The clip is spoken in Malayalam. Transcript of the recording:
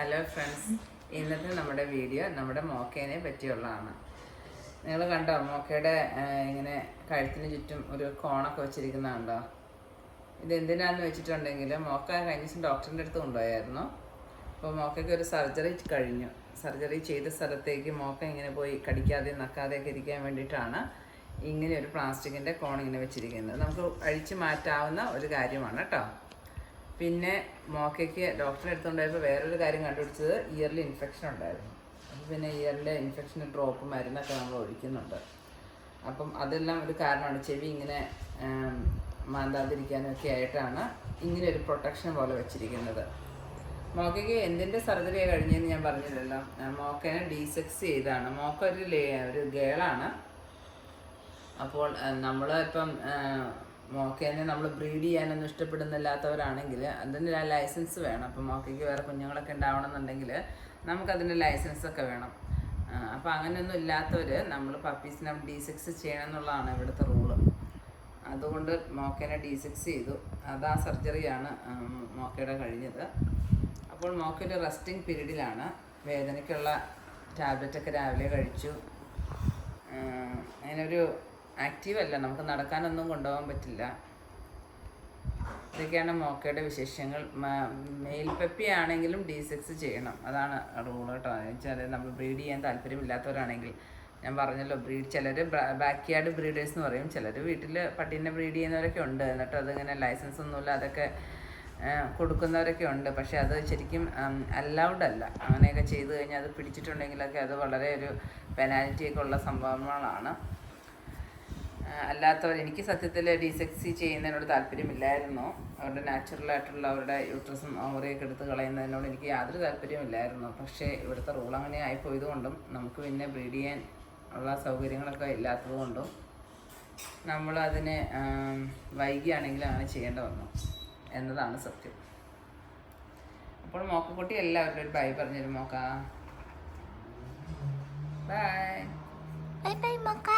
ഹലോ ഫ്രണ്ട്സ്, ഇന്നത്തെ നമ്മുടെ വീഡിയോ നമ്മുടെ മോക്കേനെ പറ്റിയുള്ളതാണ്. നിങ്ങൾ കണ്ടോ മോക്കയുടെ ഇങ്ങനെ കഴുത്തിന് ചുറ്റും ഒരു കോണൊക്കെ വെച്ചിരിക്കുന്നതുണ്ടോ? ഇതെന്തിനാന്ന് വെച്ചിട്ടുണ്ടെങ്കിൽ മോക്ക കഴിഞ്ഞ ദിവസം ഡോക്ടറിൻ്റെ അടുത്ത് കൊണ്ടുപോയായിരുന്നു. അപ്പോൾ മോക്കയ്ക്ക് ഒരു സർജറി കഴിഞ്ഞു. സർജറി ചെയ്ത സ്ഥലത്തേക്ക് മോക്ക ഇങ്ങനെ പോയി കടിക്കാതെ നക്കാതെയൊക്കെ ഇരിക്കാൻ വേണ്ടിയിട്ടാണ് ഇങ്ങനെ ഒരു പ്ലാസ്റ്റിക്കിൻ്റെ കോൺ ഇങ്ങനെ വെച്ചിരിക്കുന്നത്. നമുക്ക് അഴിച്ചു മാറ്റാവുന്ന ഒരു കാര്യമാണ് കേട്ടോ. പിന്നെ മോക്കയ്ക്ക് ഡോക്ടറെ എടുത്തുകൊണ്ടായപ്പോൾ വേറൊരു കാര്യം കണ്ടുപിടിച്ചത് ഇയറിൽ ഇൻഫെക്ഷൻ ഉണ്ടായിരുന്നു. അപ്പോൾ പിന്നെ ഇയറിലെ ഇൻഫെക്ഷന് ഡ്രോപ്പ് മരുന്നൊക്കെ നമ്മൾ ഒഴിക്കുന്നുണ്ട്. അപ്പം അതെല്ലാം ഒരു കാരണമാണ്. ചെവി ഇങ്ങനെ മാന്താതിരിക്കാനും ഒക്കെ ആയിട്ടാണ് ഇങ്ങനെ ഒരു പ്രൊട്ടക്ഷൻ പോലെ വെച്ചിരിക്കുന്നത്. മോക്കയ്ക്ക് എന്തിൻ്റെ സർജറിയാണ് കഴിഞ്ഞതെന്ന് ഞാൻ പറഞ്ഞില്ലല്ലോ. മോക്കേനെ ഡീസെക്സ് ചെയ്താണ്. മോക്ക ഒരു ഗേളാണ്. അപ്പോൾ നമ്മൾ ഇപ്പം മോക്കേനെ നമ്മൾ ബ്രീഡ് ചെയ്യാനൊന്നും ഇഷ്ടപ്പെടുന്നില്ലാത്തവരാണെങ്കിൽ അതിന് ലൈസൻസ് വേണം. അപ്പം മോക്കയ്ക്ക് വേറെ കുഞ്ഞുങ്ങളൊക്കെ ഉണ്ടാവണമെന്നുണ്ടെങ്കിൽ നമുക്കതിൻ്റെ ലൈസൻസൊക്കെ വേണം. അപ്പോൾ അങ്ങനെയൊന്നും ഇല്ലാത്തവർ നമ്മൾ പപ്പീസിനെ ഡീസെക്സ് ചെയ്യണം എന്നുള്ളതാണ് ഇവിടുത്തെ റൂള്. അതുകൊണ്ട് മോക്കേനെ ഡീസെക്സ് ചെയ്തു. അതാ സർജറിയാണ് മോക്കയുടെ കഴിഞ്ഞത്. അപ്പോൾ മോക്കൊരു റെസ്റ്റിംഗ് പീരീഡിലാണ്. വേദനയ്ക്കുള്ള ടാബ്ലറ്റൊക്കെ രാവിലെ കഴിച്ചു. അങ്ങനൊരു ആക്റ്റീവല്ല, നമുക്ക് നടക്കാനൊന്നും കൊണ്ടുപോകാൻ പറ്റില്ല. ഇതൊക്കെയാണ് മോക്കയുടെ വിശേഷങ്ങൾ. മെയിൽ പെപ്പി ആണെങ്കിലും ഡീസെക്സ് ചെയ്യണം, അതാണ് റൂൾ കേട്ടോ. വെച്ചാൽ നമ്മൾ ബ്രീഡ് ചെയ്യാൻ താല്പര്യമില്ലാത്തവരാണെങ്കിൽ, ഞാൻ പറഞ്ഞല്ലോ ചിലർ ബാക്ക് യാർഡ് ബ്രീഡേഴ്സ് എന്ന് പറയും. ചിലർ വീട്ടിൽ പട്ടീനെ ബ്രീഡ് ചെയ്യുന്നവരൊക്കെ ഉണ്ട്. എന്നിട്ട് അതിങ്ങനെ ലൈസൻസ് ഒന്നുമില്ല അതൊക്കെ കൊടുക്കുന്നവരൊക്കെ ഉണ്ട്. പക്ഷേ അത് ശരിക്കും അലൗഡ് അല്ല. അങ്ങനെയൊക്കെ ചെയ്ത് കഴിഞ്ഞാൽ അത് പിടിച്ചിട്ടുണ്ടെങ്കിലൊക്കെ അത് വളരെ ഒരു പെനാൽറ്റിയൊക്കെ ഉള്ള സംഭവങ്ങളാണ്. അല്ലാത്തവർ, എനിക്ക് സത്യത്തിൽ ഡീസെക്സി ചെയ്യുന്നതിനോട് താല്പര്യമില്ലായിരുന്നു. അവരുടെ നാച്ചുറലായിട്ടുള്ള അവരുടെ യൂട്രസും ഓവറിയൊക്കെ എടുത്ത് കളയുന്നതിനോട് എനിക്ക് യാതൊരു താല്പര്യമില്ലായിരുന്നു. പക്ഷേ ഇവിടുത്തെ റൂൾ അങ്ങനെ ആയിപ്പോയതുകൊണ്ടും നമുക്ക് പിന്നെ ബ്രീഡ് ചെയ്യാൻ ഉള്ള സൗകര്യങ്ങളൊക്കെ ഇല്ലാത്തതുകൊണ്ടും നമ്മളതിനെ വൈകിയാണെങ്കിലും അങ്ങനെ ചെയ്യേണ്ട വന്നു എന്നതാണ് സത്യം. അപ്പോൾ മോക്കക്കുട്ടി എല്ലാവരുടെ ഒരു ബൈ പറഞ്ഞൊരു മോക്ക. Bye bye bye മോക്ക.